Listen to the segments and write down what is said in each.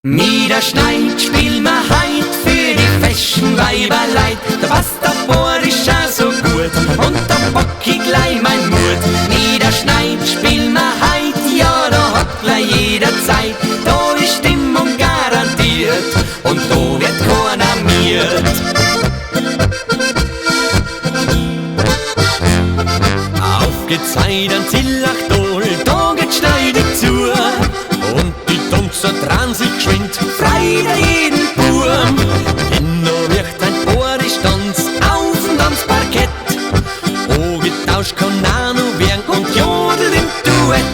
Niederschneit spiel ma heit für die feschen Weiberleid. Da passt der Boris auch so gut und da bock ich gleich mein Mut. Niederschneit spiel ma heit, ja da hat gleich jederzeit. Da ist Stimmung garantiert und da wird keiner miert. Aufgezeigt an Zillachdol, da geht schneidig zu. Und die Tanzer dran sich geschwind, frei der jeden Burm. Denn da wirkt ein Boris-Tanz auf und ans Parkett. Oh, getauscht kann auch noch werden und jodelt im Duett.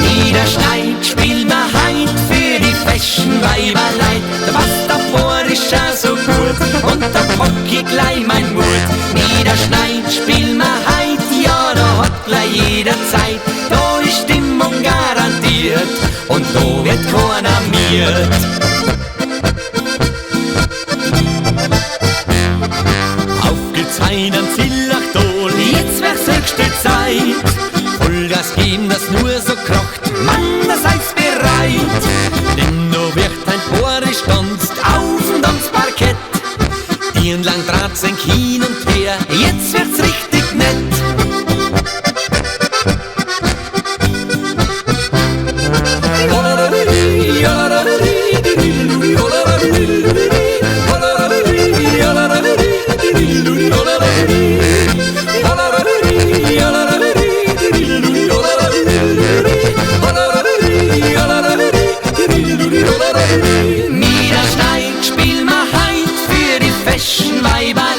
Niederschneit spiel ma heit für die feschen Weiberleid. Da passt der Boris auch so gut und da bock ich gleich mein Mut. Niederschneit spiel ma heit, ja da hat gleich jederzeit. Da ist Stimmung garantiert und da wird keiner miert. Aufgezeigt an Zillachdol, jetzt wär's höchste Zeit. Vollgas geben, das nur so krocht, Mann, da seid's bereit. Denn da wird ein Boris tanzt auf und ans Parkett. Lang draht's ein hin und her, jetzt wird's richtig nett. Niederschneit spiel ma heit für die feschen Weiber.